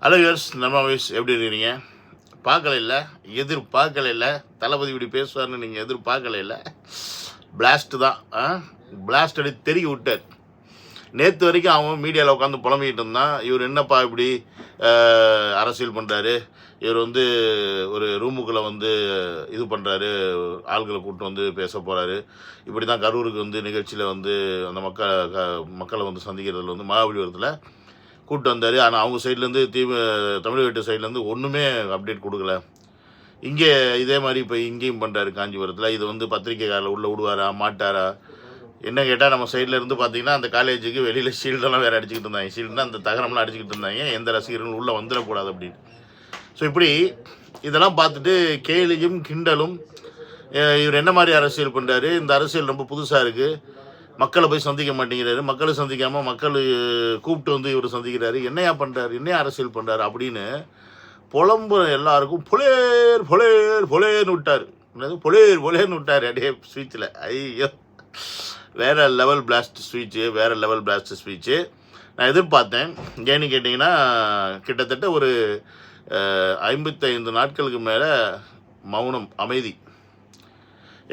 Hello yours நம்ம வயசு எப்படி இருக்கிறீங்க? பார்க்கல எதிர்பார்க்கல தளபதி இப்படி பேசுவார்னு நீங்கள் எதிர்பார்க்கல. பிளாஸ்ட்டு தான். பிளாஸ்ட் அடி தெருகி விட்டார். நேற்று வரைக்கும் அவன் மீடியாவில் உட்காந்து புலம்பிக்கிட்டு இருந்தான். இவர் என்னப்பா இப்படி அரசியல் பண்ணுறாரு, இவர் வந்து ஒரு ரூமுக்குள்ளே வந்து இது பண்ணுறாரு, ஆள்களை கூப்பிட்டு வந்து பேச போகிறாரு, இப்படி தான் கரூருக்கு வந்து நிகழ்ச்சியில் வந்து அந்த மக்களை வந்து சந்திக்கிறதுல வந்து மகாபலிபுரத்தில் கூப்பிட்டு வந்தார். ஆனால் அவங்க சைட்லேருந்து தமிழக சைட்லேருந்து ஒன்றுமே அப்டேட் கொடுக்கல. இங்கே இதே மாதிரி இப்போ இங்கேயும் பண்ணுறாரு காஞ்சிபுரத்தில். இது வந்து பத்திரிக்கைக்காரில் உள்ளே விடுவாரா மாட்டாரா என்ன கேட்டால், நம்ம சைடில் இருந்து பார்த்தீங்கன்னா அந்த காலேஜுக்கு வெளியில் ஷீல்டெல்லாம் வேறு அடிச்சுக்கிட்டு இருந்தாங்க. ஷீல்டுனா அந்த தகரம்லாம் அடிச்சுக்கிட்டு இருந்தாங்க, எந்த ரசிகர்களும் உள்ளே வந்துடக்கூடாது அப்படின்னு. ஸோ இப்படி இதெல்லாம் பார்த்துட்டு கேலியும் கிண்டலும், இவர் என்ன மாதிரி அரசியல் பண்ணுறாரு, இந்த அரசியல் ரொம்ப புதுசாக இருக்குது, மக்களை போய் சந்திக்க மாட்டேங்கிறாரு, மக்களை சந்திக்காமல் மக்கள் கூப்பிட்டு வந்து இவர் சந்திக்கிறாரு, என்னையா பண்ணுறாரு, என்னையா அரசியல் பண்ணுறாரு அப்படின்னு புலம்புற எல்லாருக்கும் பொலேர் பொலேர் பொலேர்னு விட்டார். பொலேர் பொலேர்னு விட்டார் அப்படியே ஸ்பீச்சில். ஐயோ, வேறு லெவல் பிளாஸ்ட் ஸ்பீச்சு. நான் எதிர்பார்த்தேன். ஏன்னு கேட்டிங்கன்னா, கிட்டத்தட்ட ஒரு 55 நாட்களுக்கு மேலே மௌனம், அமைதி.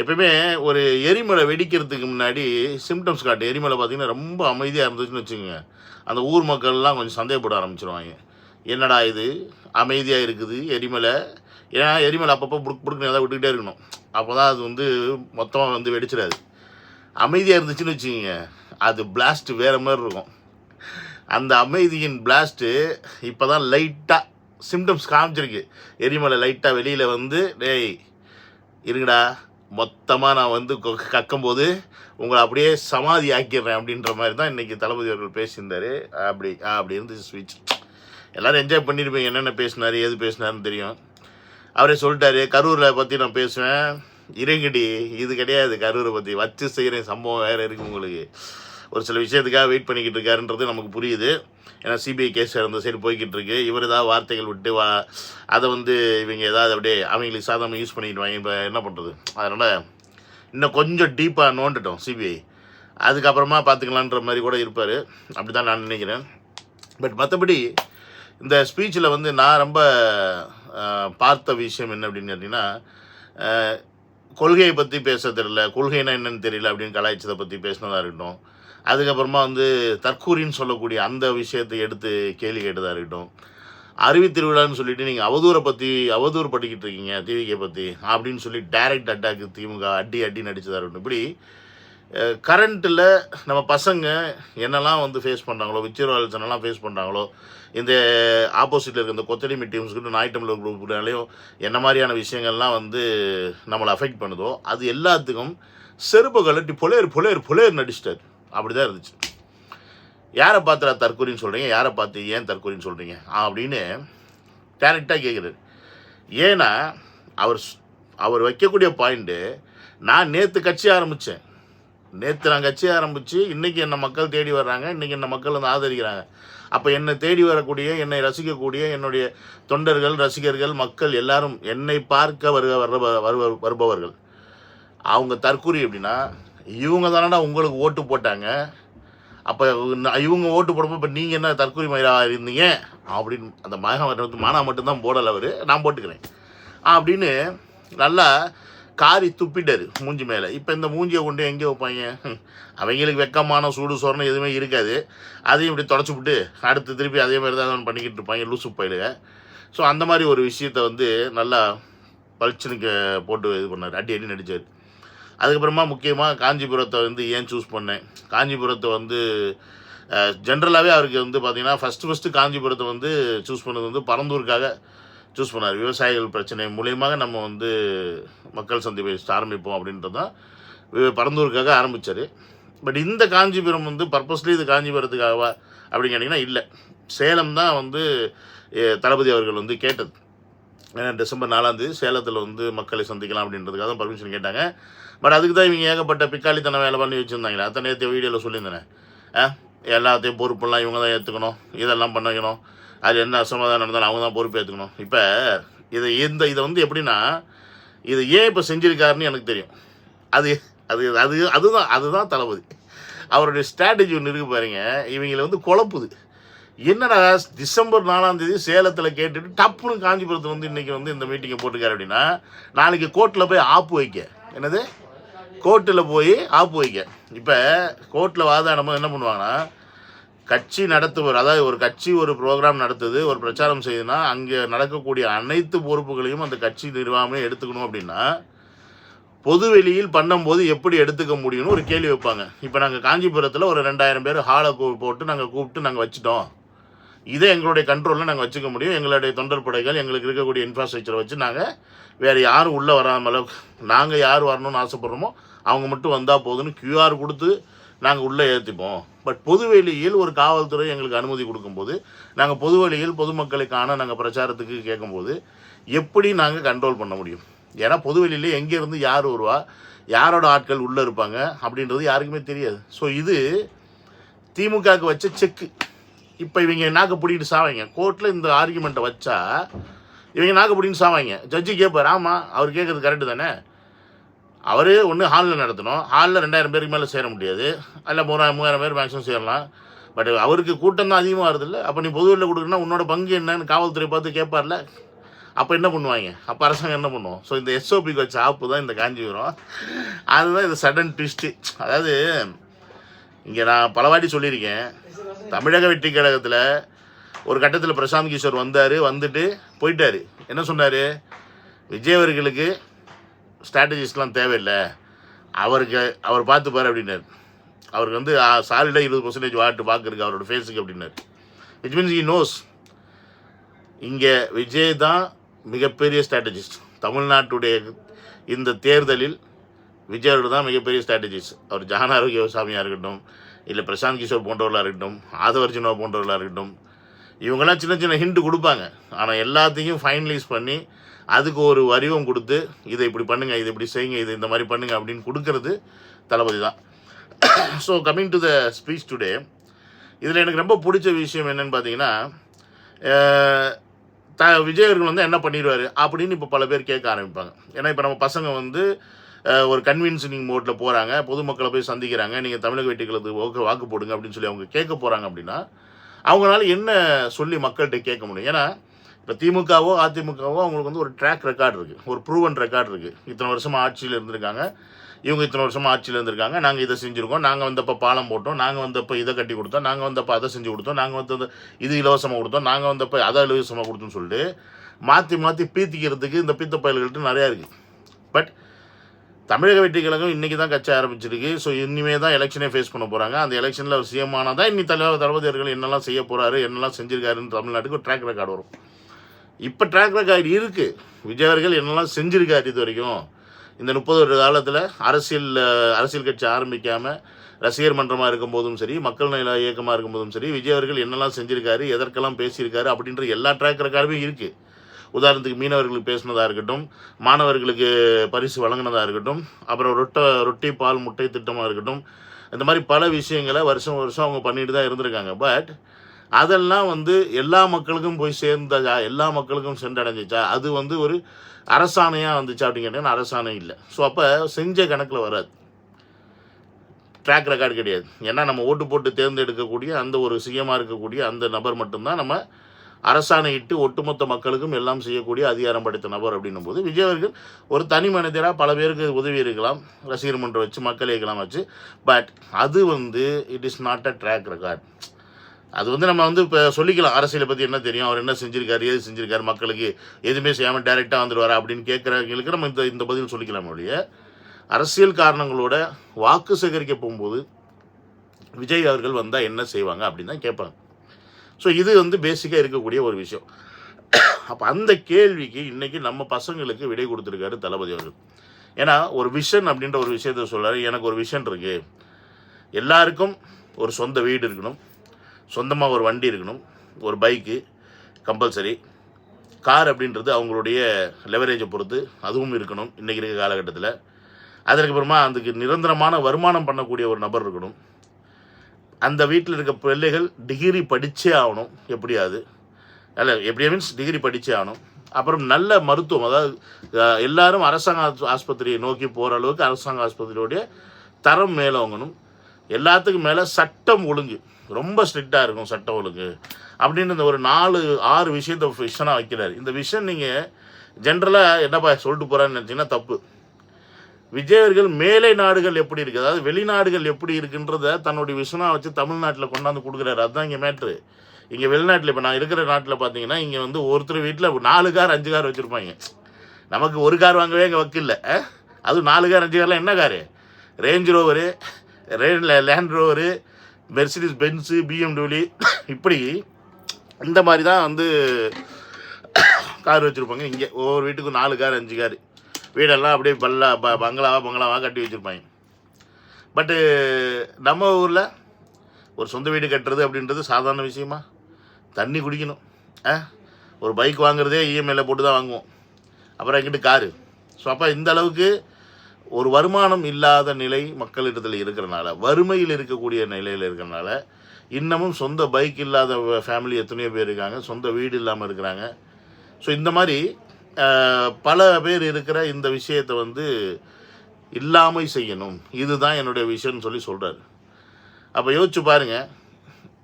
எப்பயுமே ஒரு எரிமலை வெடிக்கிறதுக்கு முன்னாடி சிம்டம்ஸ் காட்டு. எரிமலை பார்த்திங்கன்னா ரொம்ப அமைதியாக இருந்துச்சுன்னு வச்சுக்கோங்க, அந்த ஊர் மக்கள்லாம் கொஞ்சம் சந்தேகப்பட ஆரம்பிச்சிருவாங்க. என்னடா இது அமைதியாக இருக்குது எரிமலை. ஏன்னா எரிமலை அப்பப்போ புடுக்குன்னு ஏதாவது விட்டுக்கிட்டே இருக்கணும், அப்போ தான் அது வந்து மொத்தமாக வந்து வெடிச்சிடாது. அமைதியாக இருந்துச்சுன்னு வச்சுக்கோங்க, அது பிளாஸ்ட்டு வேறு மாதிரி இருக்கும். அந்த அமைதியின் பிளாஸ்ட்டு இப்போ தான் லைட்டாக சிம்டம்ஸ் காமிச்சிருக்கு. எரிமலை லைட்டாக வெளியில் வந்து, டேய் இருங்கடா, மொத்தமாக நான் வந்து கக்கும்போது உங்களை அப்படியே சமாதி ஆக்கிடுறேன் அப்படின்ற மாதிரி தான் இன்றைக்கி தளபதி அவர்கள் பேசியிருந்தார். அப்படி இருந்துச்சு ஸ்பீச். எல்லோரும் என்ஜாய் பண்ணியிருப்பீங்க. என்னென்ன பேசினார், ஏது பேசினாருன்னு தெரியும். அவரே சொல்லிட்டாரு, கரூரில் பற்றி நான் பேசுவேன். இருங்கடி, இது கிடையாது கரூரை பற்றி, வச்சு செய்கிற சம்பவம் வேறு இருக்குது. உங்களுக்கு ஒரு சில விஷயத்துக்காக வெயிட் பண்ணிக்கிட்டு இருக்காருன்றது நமக்கு புரியுது. ஏன்னா சிபிஐ கேஸ் அந்த சைடு போய்கிட்டு இருக்கு. இவர் ஏதாவது வார்த்தைகள் விட்டு அதை வந்து இவங்க ஏதாவது அப்படியே அவங்களுக்கு சாதாரணமாக யூஸ் பண்ணிக்கிட்டு இப்போ என்ன பண்ணுறது. அதனால் இன்னும் கொஞ்சம் டீப்பாக நோண்டுட்டோம் சிபிஐ, அதுக்கப்புறமா பார்த்துக்கலான்ற மாதிரி கூட இருப்பார். அப்படி தான் நான் நினைக்கிறேன். பட் மற்றபடி இந்த ஸ்பீச்சில் வந்து நான் ரொம்ப பார்த்த விஷயம் என்ன அப்படின்னு கேட்டிங்கன்னா, கொள்கையை பற்றி பேச தெரியல, கொள்கைனா என்னென்னு தெரியல அப்படின்னு கலாய்ச்சதை பற்றி பேசினதாக இருக்கட்டும், அதுக்கப்புறமா வந்து தற்கூரின்னு சொல்லக்கூடிய அந்த விஷயத்தை எடுத்து கேள்வி கேட்டதாக இருக்கட்டும், அறிவி திருவிழான்னு சொல்லிட்டு நீங்கள் அவதூறு பட்டிக்கிட்டு இருக்கீங்க டிவிகே பற்றி அப்படின்னு சொல்லி டைரக்ட் அட்டாக்கு திமுக அடி நடிச்சதாக இருக்கட்டும். இப்படி கரண்ட்டில் நம்ம பசங்க என்னெல்லாம் வந்து ஃபேஸ் பண்ணுறாங்களோ, விச்சிரவால்ஸ் என்னெல்லாம் ஃபேஸ் பண்ணுறாங்களோ, இந்த ஆப்போசிட்டில் இருக்க இந்த கொத்தடிமை டீம்ஸ்கிட்ட நாய்டம்லர் குரூப்னாலேயும் என்ன மாதிரியான விஷயங்கள்லாம் வந்து நம்மளை அஃபெக்ட் பண்ணுதோ, அது எல்லாத்துக்கும் செருப்பை கழட்டி பொலேர் நடிச்சிட்டார். அப்படி தான் இருந்துச்சு. யாரை பார்த்து தற்கொலைன்னு சொல்கிறீங்க, யாரை பார்த்து ஏன் தற்கொலைன்னு சொல்கிறீங்க அப்படின்னு டேரெக்டாக கேட்குறாரு. ஏன்னா அவர் வைக்கக்கூடிய பாயிண்ட்டு, நான் நேற்று கட்சி ஆரம்பித்து இன்றைக்கி என்னை மக்கள் தேடி வர்றாங்க, இன்றைக்கி என்னை மக்கள் வந்து ஆதரிக்கிறாங்க. அப்போ என்னை தேடி வரக்கூடிய, என்னை ரசிக்கக்கூடிய என்னுடைய தொண்டர்கள், ரசிகர்கள், மக்கள் எல்லாரும் என்னை பார்க்க வருபவர்கள். அவங்க தற்கூரி அப்படின்னா, இவங்க தானடா உங்களுக்கு ஓட்டு போட்டாங்க, அப்போ இவங்க ஓட்டு போடும்போது இப்போ நீங்கள் என்ன தற்கூரி மயிலாக இருந்தீங்க அப்படின்னு அந்த மானா மட்டும்தான் போடலை, அவர் நான் போட்டுக்கிறேன் அப்படின்னு நல்லா காரி துப்பிட்டார் மூஞ்சி மேலே. இப்போ இந்த மூஞ்சியை கொண்டு எங்கே வைப்பாங்க? அவங்களுக்கு வெக்கமான சூடு சோறணும் எதுவுமே இருக்காது. அதையும் இப்படி தொடச்சி விட்டு அடுத்து திருப்பி அதே மாதிரி தான் பண்ணிக்கிட்டு இருப்பாங்க, லூசு பயிலுங்க. ஸோ அந்த மாதிரி ஒரு விஷயத்தை வந்து நல்லா பளிச்சுனுக்கு போட்டு இது பண்ணார், அடி நடித்தார். அதுக்கப்புறமா முக்கியமாக காஞ்சிபுரத்தை வந்து ஏன் சூஸ் பண்ணேன், காஞ்சிபுரத்தை வந்து ஜென்ரலாகவே அவருக்கு வந்து பார்த்திங்கன்னா ஃபஸ்ட்டு காஞ்சிபுரத்தை வந்து சூஸ் பண்ணது வந்து பரந்தூருக்காக சூஸ் பண்ணார். விவசாயிகள் பிரச்சனை மூலியமாக நம்ம வந்து மக்கள் சந்திப்பை ஆரம்பிப்போம் அப்படின்றது தான் பரந்தூருக்காக ஆரம்பித்தார். பட் இந்த காஞ்சிபுரம் வந்து பர்பஸ்லி இது காஞ்சிபுரத்துக்காகவா அப்படின்னு கேட்டிங்கன்னா இல்லை, சேலம் தான் வந்து தளபதி அவர்கள் வந்து கேட்டது. ஏன்னா December 4 சேலத்தில் வந்து மக்களை சந்திக்கலாம் அப்படின்றதுக்காக தான் பர்மிஷன் கேட்டாங்க. பட் அதுக்கு தான் இவங்க ஏகப்பட்ட பிக்காளித்தனம் வேலை பண்ணி வச்சுருந்தாங்களே. அத்தனை நேற்று வீடியோவில் சொல்லியிருந்தேன், எல்லாத்தையும் பொறுப்பெல்லாம் இவங்க தான் ஏற்றுக்கணும், இதெல்லாம் பண்ணிக்கணும், அது என்ன அசமாதானம் நடந்தாலும் அவங்க தான் பொறுப்பு ஏற்றுக்கணும். இப்போ இதை வந்து எப்படின்னா, இது ஏன் இப்போ செஞ்சுருக்காருன்னு எனக்கு தெரியும். அதுதான் தளபதி. அவருடைய ஸ்ட்ராட்டஜி ஒன்று இருக்குது பாருங்க, இவங்களை வந்து குழப்புது. என்னடா டிசம்பர் 4ஆம் தேதி சேலத்தில் கேட்டுட்டு டப்புன்னு காஞ்சிபுரத்தில் வந்து இன்றைக்கி வந்து இந்த மீட்டிங்கை போட்டுக்காரு அப்படின்னா நாளைக்கு கோர்ட்டில் போய் ஆப்பு வைக்க. என்னது? கோர்ட்டில் போய் ஆப்பு வைக்க. இப்போ கோர்ட்டில் வாதாடும்போது என்ன பண்ணுவாங்கன்னா, கட்சி நடத்துவர், அதாவது ஒரு கட்சி ஒரு ப்ரோக்ராம் நடத்துது, ஒரு பிரச்சாரம் செய்யுதுன்னா அங்கே நடக்கக்கூடிய அனைத்து பொறுப்புகளையும் அந்த கட்சி நிர்வாகமே எடுத்துக்கணும். அப்படின்னா பொதுவெளியில் பண்ணும்போது எப்படி எடுத்துக்க முடியும்னு ஒரு கேள்வி வைப்பாங்க. இப்போ நாங்கள் காஞ்சிபுரத்தில் ஒரு 2000 பேர் ஹாலை போட்டு நாங்கள் கூப்பிட்டு நாங்கள் வச்சுட்டோம், இதே எங்களுடைய கண்ட்ரோலில் நாங்கள் வச்சுக்க முடியும், எங்களுடைய தொண்டர் படைகள் எங்களுக்கு இருக்கக்கூடிய இன்ஃப்ராஸ்ட்ரக்சரை வச்சு நாங்கள் வேறு யாரும் உள்ளே வராமல் நாங்கள் யார் வரணும்னு ஆசைப்படுறோமோ அவங்க மட்டும் வந்தால் போதுன்னு QR கொடுத்து நாங்கள் உள்ளே ஏற்றிப்போம். பட் பொதுவெளியில் ஒரு காவல்துறை எங்களுக்கு அனுமதி கொடுக்கும்போது நாங்கள் பொதுவெளியில் பொதுமக்களுக்கான நாங்கள் பிரச்சாரத்துக்கு கேட்கும்போது எப்படி நாங்கள் கண்ட்ரோல் பண்ண முடியும்? ஏன்னா பொதுவெளியிலே எங்கேருந்து யார் வருவா, யாரோட ஆட்கள் உள்ளே இருப்பாங்க அப்படின்றது யாருக்குமே தெரியாது. ஸோ இது திமுகவுக்கு வச்ச செக்கு. இப்போ இவங்க நாக்கு பிடிக்கிட்டு சாவாங்க. கோர்ட்டில் இந்த ஆர்குமெண்ட்டை வச்சா இவங்க நாக்கு பிடிக்கிட்டு சாவாங்க. ஜட்ஜி கேட்பார், ஆமாம் அவர் கேட்குறது கரெக்டு தானே, அவர் ஒன்று ஹாலில் நடத்தணும், ஹாலில் 2000 பேருக்கு மேலே சேர முடியாது, அல்ல 3000 பேர் மேக்ஸிமம் சேரலாம், பட் அவருக்கு கூட்டம் தான் அதிகமாக வருதில்ல, அப்போ நீ பொதுவெளியில் கொடுக்குறனா உன்னோட பங்கு என்னன்னு காவல்துறை பார்த்து கேட்பார்ல, அப்போ என்ன பண்ணுவாங்க? அப்போ அரசாங்கம் என்ன பண்ணுவோம்? ஸோ இந்த SOPக்கு வச்ச ஆப்பு தான் இந்த காஞ்சிபுரம். அதுதான் இது சடன் ட்விஸ்ட்டு. அதாவது இங்கே நான் பலவாட்டி சொல்லியிருக்கேன், தமிழக வெற்றி கழகத்தில் ஒரு கட்டத்தில் பிரசாந்த் கிஷோர் வந்துட்டு போயிட்டார். என்ன சொன்னார்? விஜய் அவர்களுக்கு ஸ்ட்ராட்டஜிஸ்ட்லாம் தேவையில்லை, அவர் பார்த்துப்பார் அப்படின்னார். அவருக்கு வந்து சாலிடாக 20% வாட்டு பார்க்குறக்கு அவரோட ஃபேஸுக்கு அப்படின்னார். விச் மீன்ஸ் ஹி நோஸ் இங்கே விஜய் தான் மிகப்பெரிய ஸ்ட்ராட்டஜிஸ்ட். தமிழ்நாட்டுடைய இந்த தேர்தலில் விஜயோட தான் மிகப்பெரிய ஸ்ட்ராட்டஜிஸ்ட். அவர் ஜான ஆரோக்கியசாமியாக இருக்கட்டும், இல்லை பிரசாந்த் கிஷோர் போன்றவர்களாக இருக்கட்டும், ஆதவர்ஜுனா போன்றவர்களாக இருக்கட்டும், இவங்கெல்லாம் சின்ன சின்ன ஹிண்ட் கொடுப்பாங்க. ஆனால் எல்லாத்தையும் ஃபைனலைஸ் பண்ணி அதுக்கு ஒரு வடிவம் கொடுத்து இதை இப்படி பண்ணுங்கள், இதை இப்படி செய்யுங்க, இது இந்த மாதிரி பண்ணுங்கள் அப்படின்னு கொடுக்கறது தளபதி தான். So coming to the speech today, இதில் எனக்கு ரொம்ப பிடிச்ச விஷயம் என்னென்னு பார்த்தீங்கன்னா, விஜய் அவர்கள் வந்து என்ன பண்ணிடுவார் அப்படின்னு இப்போ பல பேர் கேட்க ஆரம்பிப்பாங்க. ஏன்னா இப்போ நம்ம பசங்க வந்து ஒரு கன்வின்சிங் மோட்டில் போகிறாங்க, பொதுமக்களை போய் சந்திக்கிறாங்க, நீங்கள் தமிழக வெற்றிகளுக்கு வாக்கு போடுங்க அப்படின்னு சொல்லி அவங்க கேட்க போகிறாங்க. அப்படின்னா அவங்களால என்ன சொல்லி மக்கள்கிட்ட கேட்க முடியும்? ஏன்னா இப்போ திமுகவோ அதிமுகவோ அவங்களுக்கு வந்து ஒரு ட்ராக் ரெக்கார்டு இருக்குது, ஒரு ப்ரூவன் ரெக்கார்டு இருக்குது. இத்தனை வருஷமாக ஆட்சியில் இருந்திருக்காங்க, இவங்க இத்தனை வருஷமாக ஆட்சியில் இருந்திருக்காங்க, நாங்கள் இதை செஞ்சுருக்கோம், நாங்கள் வந்தப்போ பாலம் போட்டோம், நாங்கள் வந்தப்போ இதை கட்டி கொடுத்தோம், நாங்கள் வந்தப்போ அதை செஞ்சு கொடுத்தோம், நாங்கள் வந்து இது இலவசமாக கொடுத்தோம், நாங்கள் வந்தப்போ அதை இலவசமாக கொடுத்தோம்னு சொல்லிட்டு மாற்றி பீத்திக்கிறதுக்கு இந்த பீத்த பயல்கள்ட்டு நிறையா இருக்குது. பட் தமிழக வெற்றி கழகம் இன்றைக்கி தான் கட்சி ஆரம்பிச்சிருக்கு. ஸோ இனிமேல் தான் எலெக்ஷனே ஃபேஸ் பண்ண போகிறாங்க. அந்த எலெக்ஷனில் அவர் CM ஆனால் தான் தளபதி அவர்கள் என்னெல்லாம் செய்ய போகிறாரு, என்னெல்லாம் செஞ்சுருக்காருன்னு தமிழ்நாட்டுக்கு ஒரு ட்ராக் ரெக்கார்டு வரும். இப்போ ட்ராக் ரெக்கார்டு இருக்குது, விஜய் அவர்கள் என்னெல்லாம் செஞ்சுருக்காரு இது வரைக்கும். இந்த 30 வருட காலத்தில் அரசியல் கட்சி ஆரம்பிக்காமல் ரசிகர் மன்றமாக இருக்கும்போதும் சரி, மக்கள் நல இயக்கமாக இருக்கும்போதும் சரி, விஜய் அவர்கள் என்னெல்லாம் செஞ்சுருக்காரு, எதற்கெல்லாம் பேசியிருக்காரு அப்படின்ற எல்லா ட்ராக் ரெக்கார்டுமே இருக்குது. உதாரணத்துக்கு மீனவர்களுக்கு பேசினதாக இருக்கட்டும், மாணவர்களுக்கு பரிசு வழங்கினதாக இருக்கட்டும், அப்புறம் ரொட்டி பால் முட்டை திட்டமாக இருக்கட்டும், இந்த மாதிரி பல விஷயங்களை வருஷம் அவங்க பண்ணிட்டு தான் இருந்திருக்காங்க. பட் அதெல்லாம் வந்து எல்லா மக்களுக்கும் போய் சேர்ந்ததா, எல்லா மக்களுக்கும் சென்றடைஞ்சிச்சா, அது வந்து ஒரு அரசாணையாக வந்துச்சா அப்படின்னு கேட்டீங்கன்னா அரசாணை இல்லை. ஸோ அப்போ செஞ்ச கணக்கில் வராது, ட்ராக் ரெக்கார்டு கிடையாது. ஏன்னா நம்ம ஓட்டு போட்டு தேர்ந்தெடுக்கக்கூடிய அந்த ஒரு CM-ஆக இருக்கக்கூடிய அந்த நபர் மட்டும்தான் நம்ம அரசாணையிட்டு ஒட்டுமொத்த மக்களுக்கும் எல்லாம் செய்யக்கூடிய அதிகாரம் படைத்த நபர் அப்படின்னும் போது விஜய் அவர்கள் ஒரு தனி மனிதராக பல பேருக்கு உதவி இருக்கலாம், ரசிகர் மன்றம் வச்சு, மக்கள் இயக்கலாம் வச்சு. பட் அது வந்து it is not a track record. அது வந்து நம்ம வந்து இப்போ சொல்லிக்கலாம், அரசியலை பற்றி என்ன தெரியும், அவர் என்ன செஞ்சுருக்காரு, ஏது செஞ்சுருக்காரு, மக்களுக்கு எதுவுமே செய்யாமல் டைரெக்டாக வந்துடுவார் அப்படின்னு கேட்குறவங்களுக்கு நம்ம இந்த பதில் சொல்லிக்கலாம். ஒழிய அரசியல் காரணங்களோட வாக்கு சேகரிக்க போகும்போது விஜய் அவர்கள் வந்தால் என்ன செய்வாங்க அப்படின்னு தான் கேட்பாங்க. ஸோ இது வந்து பேசிக்காக இருக்கக்கூடிய ஒரு விஷயம். அப்போ அந்த கேள்விக்கு இன்றைக்கி நம்ம பசங்களுக்கு விடை கொடுத்துருக்காரு தளபதி அவர்கள். ஏன்னா ஒரு விஷன் அப்படின்ற ஒரு விஷயத்த சொல்கிறாரு. எனக்கு ஒரு விஷன் இருக்குது, எல்லாருக்கும் ஒரு சொந்த வீடு இருக்கணும், சொந்தமாக ஒரு வண்டி இருக்கணும், ஒரு பைக்கு கம்பல்சரி, கார் அப்படின்றது அவங்களுடைய லெவரேஜை பொறுத்து அதுவும் இருக்கணும் இன்றைக்கி இருக்க காலகட்டத்தில். அதற்கப்புறமா அதுக்கு நிரந்தரமான வருமானம் பண்ணக்கூடிய ஒரு நபர் இருக்கணும். அந்த வீட்டில் இருக்க பிள்ளைகள் டிகிரி படித்தே ஆகணும், எப்படியாது எப்படி மீன்ஸ் டிகிரி படித்தே ஆகணும். அப்புறம் நல்ல மருத்துவம், அதாவது எல்லாரும் அரசாங்க ஆஸ்பத்திரியை நோக்கி போகிற அளவுக்கு அரசாங்க ஆஸ்பத்திரியோடைய தரம் மேலோங்கணும். எல்லாத்துக்கும் மேலே சட்டம் ஒழுங்கு, ரொம்ப ஸ்ட்ரிக்டாக இருக்கும் சட்ட ஒழுங்கு அப்படின்னு இந்த ஒரு 4-6 விஷயத்தை விஷனாக வைக்கிறாரு. இந்த விஷயம் நீங்கள் ஜென்ரலாக என்னப்பா சொல்லிட்டு போகிறான்னு நினச்சிங்கன்னா தப்பு. விஜய் அவர்கள் மேலை நாடுகள் எப்படி இருக்குது, அதாவது வெளிநாடுகள் எப்படி இருக்குன்றத தன்னுடைய விஷனாக வச்சு தமிழ்நாட்டில் கொண்டாந்து கொடுக்குறாரு. அதுதான் இங்கே மேட்ரு. இங்கே வெளிநாட்டில் இப்போ நான் இருக்கிற நாட்டில் பார்த்தீங்கன்னா இங்கே வந்து ஒருத்தர் வீட்டில் 4 கார் 5 கார் வச்சுருப்பாங்க. நமக்கு ஒரு கார் வாங்கவே இங்கே வக்கில்ல. அதுவும் 4 கார் 5 கார்லாம் என்ன car? Range Rover, Land Rover, Mercedes Benz, BMW, இப்படி இந்த மாதிரி தான் வந்து கார் வச்சுருப்பாங்க. இங்கே ஒவ்வொரு வீட்டுக்கும் 4 கார் 5 கார், வீடெல்லாம் அப்படியே பங்களாவாக கட்டி வச்சுருப்பாங்க. பட்டு நம்ம ஊரில் ஒரு சொந்த வீடு கட்டுறது அப்படின்றது சாதாரண விஷயமா? தண்ணி குடிக்கணும், ஒரு பைக் வாங்குறதே இஎம்ஐயில் போட்டு தான் வாங்குவோம், அப்புறம் எங்கிட்ட காரு. ஸோ அப்போ இந்த அளவுக்கு ஒரு வருமானம் இல்லாத நிலை மக்களிடத்தில் இருக்கிறனால, வறுமையில் இருக்கக்கூடிய நிலையில் இருக்கிறனால, இன்னமும் சொந்த பைக் இல்லாத ஃபேமிலி எத்தனையோ பேர் இருக்காங்க, சொந்த வீடு இல்லாமல் இருக்கிறாங்க. ஸோ இந்த மாதிரி பல பேர் இருக்கிற இந்த விஷயத்தை வந்து இல்லாமல் செய்யணும், இதுதான் என்னுடைய விஷயம்னு சொல்லி சொல்கிறாரு. அப்போ யோசிச்சு பாருங்கள்,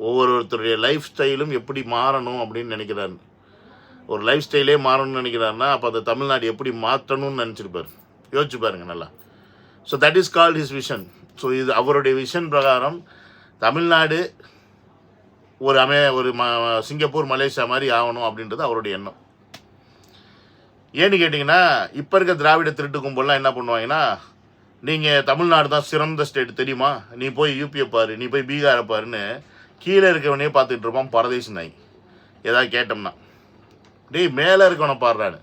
ஒவ்வொருத்தருடைய லைஃப் ஸ்டைலும் எப்படி மாறணும் அப்படின்னு நினைக்கிறாரு. ஒரு லைஃப் ஸ்டைலே மாறணும்னு நினைக்கிறாருன்னா அப்போ அந்த தமிழ்நாடு எப்படி மாற்றணும்னு நினச்சிருப்பார். யோசிச்சு பாருங்கள் நல்லா. So that is called his vision. So இது அவருடைய விஷன் பிரகாரம் தமிழ்நாடு ஒரு சிங்கப்பூர் மலேசியா மாதிரி ஆகணும் அப்படின்றது அவருடைய எண்ணம். ஏன்னு கேட்டிங்கன்னா இப்போ இருக்க திராவிட திருட்டு கும்பல்லாம் என்ன பண்ணுவாங்கன்னா, நீங்கள் தமிழ்நாடு தான் சிறந்த ஸ்டேட் தெரியுமா, நீ போய் யூபியை பாரு, நீ போய் பீகாரை பாருன்னு கீழே இருக்கவனே பார்த்துட்டு இருப்பான் பரதேசி நாய். ஏதாவது கேட்டோம்னா டேய் மேலே இருக்கவனை பாடுறான்னு.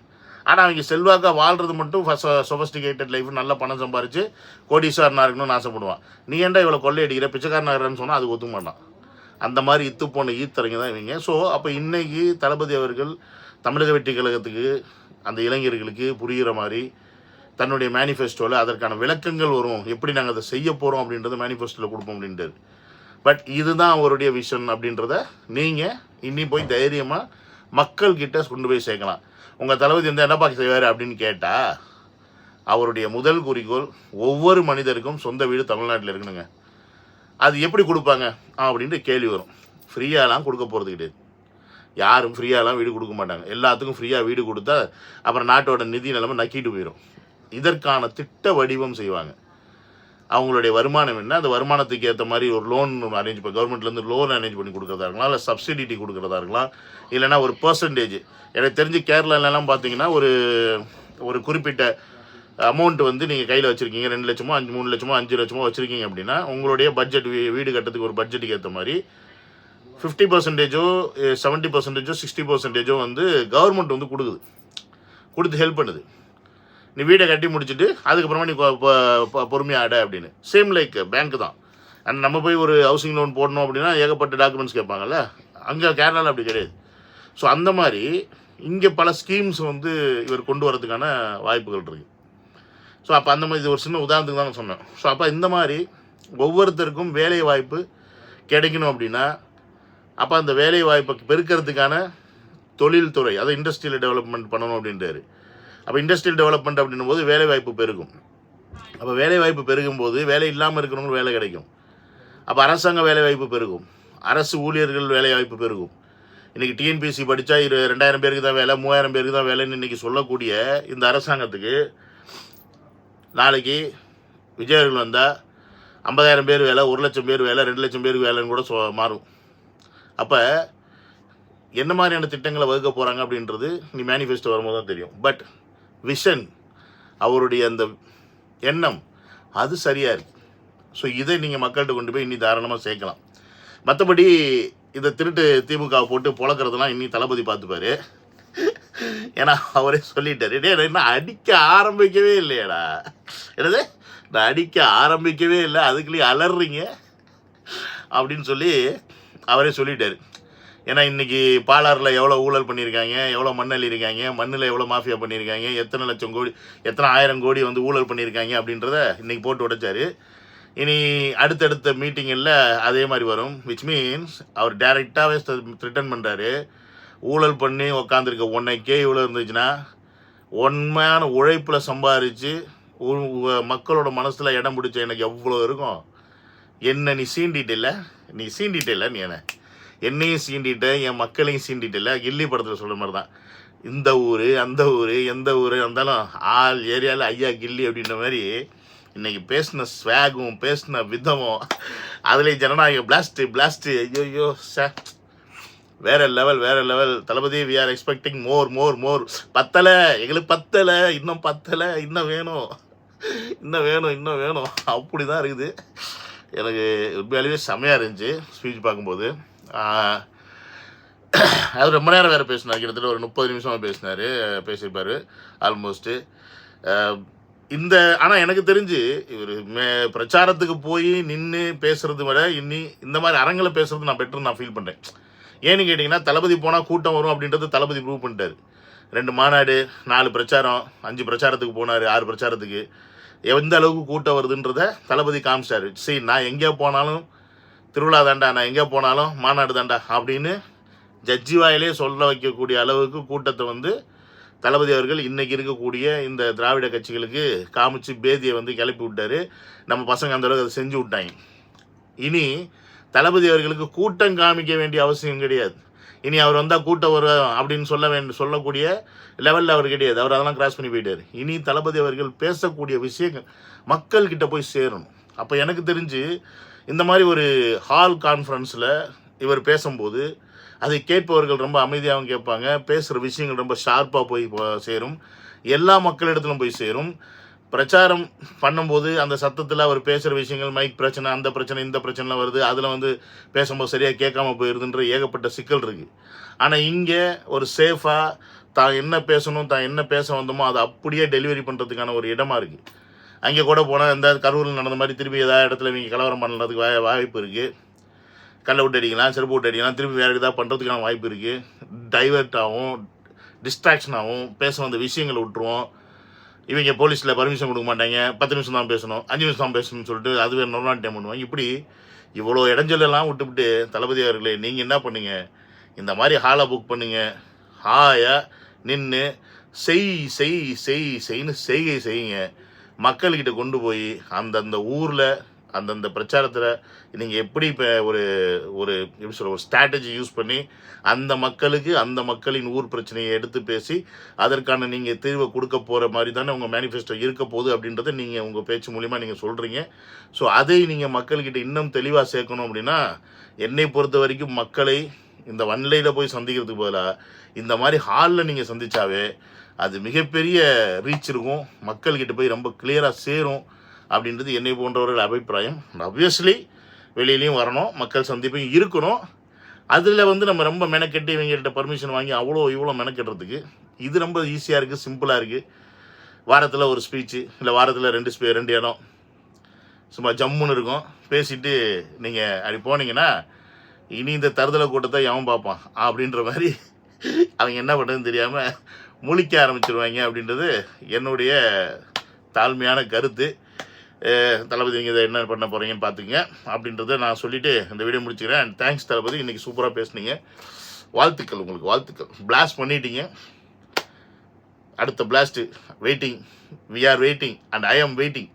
ஆனால் அவங்க செல்வாக்காக வாழ்கிறது மட்டும் சொஃபஸ்டிகேட்டட் லைஃப், நல்ல பணம் சம்பாரித்து கோடீஸ்வரனாக இருக்கணும்னு ஆசைப்படுவான். நீ ஏன்டா இவ்வளோ கொள்ளையடிக்கிற பிச்சைக்காரனாகிறன்னு சொன்னால் அது ஒத்துக்க மாட்டான். அந்த மாதிரி இத்து போன ஈத்தரங்க தான் இவங்க. ஸோ அப்போ இன்றைக்கி தளபதி அவர்கள் தமிழக வெற்றி கழகத்துக்கு அந்த இளைஞர்களுக்கு புரிகிற மாதிரி தன்னுடைய மேனிஃபெஸ்டோவில் அதற்கான விளக்கங்கள் வரும், எப்படி நாங்கள் அதை செய்ய போகிறோம் அப்படின்றத மேனிஃபெஸ்டோவில் கொடுப்போம் அப்படின்றார். பட் இதுதான் அவருடைய விஷன் அப்படின்றத நீங்கள் இன்னி போய் தைரியமாக மக்கள்கிட்ட கொண்டு போய் சேர்க்கலாம். உங்கள் தளபதி வந்து என்னப்பா செய்வார் அப்படின்னு கேட்டால், அவருடைய முதல் குறிக்கோள் ஒவ்வொரு மனிதருக்கும் சொந்த வீடு தமிழ்நாட்டில் இருக்கணுங்க. அது எப்படி கொடுப்பாங்க அப்படின்ட்டு கேள்வி வரும். ஃப்ரீயாலாம் கொடுக்க போகிறது கிடையாது. யாரும் ஃப்ரீயாலாம் வீடு கொடுக்க மாட்டாங்க. எல்லாத்துக்கும் ஃப்ரீயாக வீடு கொடுத்தா அப்புறம் நாட்டோட நிதி நிலைமை நக்கிட்டு போயிடும். இதற்கான திட்ட வடிவம் செய்வாங்க. அவங்களுடைய வருமானம் என்ன, அந்த வருமானத்துக்கு ஏற்ற மாதிரி ஒரு லோன் அரேஞ்ச் பண்ணி கவர்மெண்ட்லேருந்து லோன் அரேஞ்ச் பண்ணி கொடுக்குறதா இருக்கலாம், இல்லை சப்சிடிட்டி கொடுக்குறதா இருக்கலாம், இல்லைனா ஒரு பர்சன்டேஜ். எனக்கு தெரிஞ்சு கேரளாலலாம் பார்த்தீங்கன்னா ஒரு குறிப்பிட்ட அமௌண்ட் வந்து நீங்கள் கையில் வச்சுருக்கீங்க, 2 லட்சமோ 3 லட்சமோ 5 லட்சமோ வச்சுருக்கீங்க அப்படின்னா உங்களுடைய பட்ஜெட், வீடு கட்டுறதுக்கு ஒரு பட்ஜெட்டுக்கு ஏற்ற மாதிரி 50%, 70%, 60% வந்து கவர்மெண்ட் வந்து கொடுத்து ஹெல்ப் பண்ணுது. நீ வீடை கட்டி முடிச்சுட்டு அதுக்கப்புறமா நீ பொறுமையாக ஆட அப்படின்னு. சேம் லைக் பேங்க் தான். அண்ட் நம்ம போய் ஒரு ஹவுசிங் லோன் போடணும் அப்படின்னா ஏகப்பட்ட டாக்குமெண்ட்ஸ் கேட்பாங்கல்ல, அங்கே கேரளாவில் அப்படி கிடையாது. ஸோ அந்த மாதிரி இங்கே பல ஸ்கீம்ஸ் வந்து இவர் கொண்டு வரதுக்கான வாய்ப்புகள் இருக்குது. ஸோ அப்போ அந்த மாதிரி இது ஒரு சின்ன உதாரணத்துக்கு தான் சொன்னேன். ஸோ அப்போ இந்த மாதிரி ஒவ்வொருத்தருக்கும் வேலை வாய்ப்பு கிடைக்கணும் அப்படின்னா அப்போ அந்த வேலை வாய்ப்பை பெருக்கிறதுக்கான தொழில்துறை, அதை இண்டஸ்ட்ரியல் டெவலப்மெண்ட் பண்ணணும் அப்படின்றாரு. அப்போ இண்டஸ்ட்ரியல் டெவலப்மெண்ட் அப்படின்னும் போது வேலை வாய்ப்பு பெருகும். அப்போ வேலை வாய்ப்பு பெருகும்போது வேலை இல்லாமல் இருக்கிறவங்களுக்கு வேலை கிடைக்கும். அப்போ அரசாங்க வேலை வாய்ப்பு பெருகும், அரசு ஊழியர்கள் வேலை வாய்ப்பு பெருகும். இன்றைக்கி டிஎன்பிஎஸ்சி படித்தா 2000 பேருக்கு தான் வேலை, 3000 பேருக்கு தான் வேலைன்னு இன்றைக்கி சொல்லக்கூடிய இந்த அரசாங்கத்துக்கு நாளைக்கு விஜய் அவர்கள் வந்தால் 50,000 பேர் வேலை, 1 லட்சம் பேர் வேலை, 2 லட்சம் பேருக்கு வேலைன்னு கூட மாறும். அப்போ என்ன மாதிரியான திட்டங்களை வகுக்க போகிறாங்க அப்படின்றது நீ மேனிஃபெஸ்டோ வரும்போது தான் தெரியும். பட் விஷன், அவருடைய அந்த எண்ணம் அது சரியாக இருக்குது. ஸோ இதை நீங்கள் மக்கள்கிட்ட கொண்டு போய் இன்னி தாராளமாக சேர்க்கலாம். மற்றபடி இதை திருட்டு திமுக போட்டு பொழக்கிறதுலாம் இன்னி தளபதி பார்த்துப்பார். ஏன்னா அவரே சொல்லிட்டாரு, நான் அடிக்க ஆரம்பிக்கவே இல்லையாடா, என்னது நான் அடிக்க ஆரம்பிக்கவே இல்லை, அதுக்குள்ளேயே அலறீங்க அப்படின்னு சொல்லி அவரே சொல்லிட்டாரு. ஏன்னா இன்றைக்கி பாலாறில் எவ்வளோ ஊழல் பண்ணியிருக்காங்க, எவ்வளோ மண்ணல் இருக்காங்க, மண்ணில் எவ்வளோ மாஃபியா பண்ணியிருக்காங்க, எத்தனை லட்சம் கோடி, எத்தனை 1000 கோடி வந்து ஊழல் பண்ணியிருக்காங்க அப்படின்றத இன்றைக்கி போட்டு உடைச்சார். இனி அடுத்தடுத்த மீட்டிங்கில் அதே மாதிரி வரும். விச் மீன்ஸ் அவர் டைரெக்டாகவே த்ரிட்டன் பண்ணுறாரு. ஊழல் பண்ணி உக்காந்துருக்க உன்னைக்கே இவ்வளோ இருந்துச்சுன்னா உண்மையான உழைப்பில் சம்பாதிச்சு மக்களோட மனசில் இடம் பிடிச்ச எனக்கு எவ்வளோ இருக்கும், என்ன நீ சீண்டிட்டில்ல நீ என்னையும் சீண்டிட்ட, என் மக்களையும் சீண்டிட்டில்ல. கில்லி படத்தில் சொல்கிற மாதிரி தான், இந்த ஊர் அந்த ஊர் எந்த ஊர் இருந்தாலும் ஆள் ஏரியாவில் ஐயா கில்லி அப்படின்ற மாதிரி இன்னைக்கு பேசின ஸ்வாகும் பேசின விதமும் அதுலேயும் ஜனநாயகம் பிளாஸ்ட்டு ஐயோ சார், வேற level Thalapathy. We are expecting more. பத்தலை, எங்களுக்கு பத்தலை, இன்னும் பத்தலை, இன்னும் வேணும் அப்படி தான் இருக்குது. எனக்கு உண்மையாலுமே செம்மையாக இருந்துச்சு ஸ்பீச் பார்க்கும்போது. அது ரொம்ப நேரம் வேறு பேசினார், கிட்டத்தட்ட ஒரு 30 நிமிஷமாக பேசியிருப்பார் ஆல்மோஸ்ட்டு. ஆனால் எனக்கு தெரிஞ்சு இவர் பிரச்சாரத்துக்கு போய் நின்று பேசுறது விட இந்த மாதிரி அரங்கில் பேசுறது நான் பெட்டர் நான் ஃபீல் பண்ணுறேன். ஏன்னு கேட்டிங்கன்னா, தளபதி போனால் கூட்டம் வரும் அப்படின்றது தளபதி ப்ரூவ் பண்ணிட்டார். 2 மாநாடு, 4 பிரச்சாரம், 5 பிரச்சாரத்துக்கு போனார், 6 பிரச்சாரத்துக்கு எந்த அளவுக்கு கூட்டம் வருதுன்றத தளபதி காமிச்சார். சரி, நான் எங்கே போனாலும் திருவிழா தாண்டா, நான் எங்கே போனாலும் மாநாடு தாண்டா அப்படின்னு ஜட்ஜி வாயிலே சொல்ல வைக்கக்கூடிய அளவுக்கு கூட்டத்தை தளபதி அவர்கள் இன்றைக்கி இருக்கக்கூடிய இந்த திராவிட கட்சிகளுக்கு காமிச்சு பேதியை கிளப்பி விட்டார். நம்ம பசங்க அந்தளவுக்கு அதை செஞ்சு விட்டாங்க. இனி தளபதி அவர்களுக்கு கூட்டம் காமிக்க வேண்டிய அவசியம் கிடையாது. இனி அவர் வந்தால் கூட்டம் வரும் அப்படின்னு சொல்லக்கூடிய லெவலில் அவர் கிடையாது. அவர் அதெல்லாம் கிராஸ் பண்ணி போயிட்டார். இனி தளபதி அவர்கள் பேசக்கூடிய விஷயங்கள் மக்கள்கிட்ட போய் சேரணும். அப்போ எனக்கு தெரிஞ்சு இந்த மாதிரி ஒரு ஹால் கான்ஃபரன்ஸில் இவர் பேசும்போது அதை கேட்பவர்கள் ரொம்ப அமைதியாகவும் கேட்பாங்க. பேசுகிற விஷயங்கள் ரொம்ப ஷார்ப்பாக போய் சேரும், எல்லா மக்களிடத்திலும் போய் சேரும். பிரச்சாரம் பண்ணும்போது அந்த சத்தத்தில் அவர் பேசுகிற விஷயங்கள், மைக் பிரச்சனை, அந்த பிரச்சனை, இந்த பிரச்சனைலாம் வருது. அதில் பேசும்போது சரியாக கேட்காம போயிடுதுன்ற ஏகப்பட்ட சிக்கல் இருக்குது. ஆனால் இங்கே ஒரு சேஃபாக தான் என்ன பேசணும், தான் என்ன பேச வந்தோமோ அதை அப்படியே டெலிவரி பண்ணுறதுக்கான ஒரு இடமா இருக்குது. அங்கே கூட போனால் எந்த கரூரில் நடந்த மாதிரி திருப்பி ஏதாவது இடத்துல இவங்க கலவரம் பண்ணுறதுக்கு வாய்ப்பு இருக்குது. கல்லை விட்டு அடிக்கலாம், செருப்பு விட்டு அடிக்கலாம், திருப்பி வேறு எதாவது பண்ணுறதுக்கான வாய்ப்பு இருக்குது. டைவெர்ட் ஆகும், டிஸ்ட்ராக்ஷன் ஆகும், பேச வந்த விஷயங்களை விட்டுருவோம். இவங்க போலீஸில் பர்மிஷன் கொடுக்க மாட்டாங்க, 10 நிமிஷம் தான் பேசணும், 5 நிமிஷம் தான் பேசணும்னு சொல்லிட்டு அதுவே நார்மல் டைம் பண்ணுவாங்க. இப்படி இவ்வளோ இடைஞ்சலெல்லாம் விட்டுவிட்டு தளபதி அவர்களே, நீங்கள் என்ன பண்ணுங்க, இந்த மாதிரி ஹாலை புக் பண்ணுங்க, ஹாயாக நின்று செய்ன்னு செய்யுங்க. மக்கள்கிட்ட கொண்டு போய் அந்தந்த ஊரில் அந்தந்த பிரச்சாரத்தில் நீங்கள் எப்படி இப்போ ஒரு எப்படி சொல்ல ஒரு ஸ்ட்ராட்டஜி யூஸ் பண்ணி அந்த மக்களுக்கு அந்த மக்களின் ஊர் பிரச்சனையை எடுத்து பேசி அதற்கான நீங்கள் தீர்வை கொடுக்க போகிற மாதிரி தானே உங்கள் மேனிஃபெஸ்டோ இருக்க போகுது அப்படின்றத நீங்கள் உங்கள் பேச்சு மூலிமா நீங்கள் சொல்கிறீங்க. ஸோ அதை நீங்கள் மக்கள்கிட்ட இன்னும் தெளிவாக சேர்க்கணும். அப்படின்னா என்னை பொறுத்த வரைக்கும் மக்களை இந்த வன்லையில் போய் சந்திக்கிறதுக்கு பதிலாக இந்த மாதிரி ஹாலில் நீங்கள் சந்தித்தாவே அது மிகப்பெரிய ரீச் இருக்கும், மக்கள்கிட்ட போய் ரொம்ப கிளியராக சேரும் அப்படின்றது என்னை போன்றவர்கள் அபிப்பிராயம். ஆப்வியஸ்லி வெளியிலையும் வரணும், மக்கள் சந்திப்பையும் இருக்கணும். அதில் நம்ம ரொம்ப மெனக்கெட்டு இவங்ககிட்ட பர்மிஷன் வாங்கி இவ்வளோ மெனக்கெட்டுறதுக்கு இது ரொம்ப ஈஸியாக இருக்குது, சிம்பிளாக இருக்குது. வாரத்தில் ஒரு ஸ்பீச்சு, இல்லை வாரத்தில் 2 இடம் சும்மா ஜம்முன்னு இருக்கும். பேசிட்டு நீங்கள் அப்படி போனீங்கன்னா இனி இந்த தருதலை கூட்டத்தை எவன் பார்ப்பான் அப்படின்ற மாதிரி அவங்க என்ன பண்ணுறதுன்னு தெரியாமல் முழிக்க ஆரம்பிச்சிருவாங்க அப்படின்றது என்னுடைய தாழ்மையான கருத்து. தளபதி நீங்கள் இதை என்ன பண்ண போகிறீங்கன்னு பார்த்துங்க அப்படின்றத நான் சொல்லிவிட்டு இந்த வீடியோ முடிச்சுக்கிறேன். தேங்க்ஸ் தளபதி, இன்றைக்கி சூப்பராக பேசுனீங்க. வாழ்த்துக்கள், உங்களுக்கு வாழ்த்துக்கள். பிளாஸ்ட் பண்ணிட்டீங்க. அடுத்த blast waiting, we are waiting and I am waiting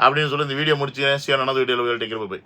அப்படின்னு சொல்லி இந்த வீடியோ முடிச்சுக்கிறேன். சியான வீடியோவில் டேக் கேர், பை.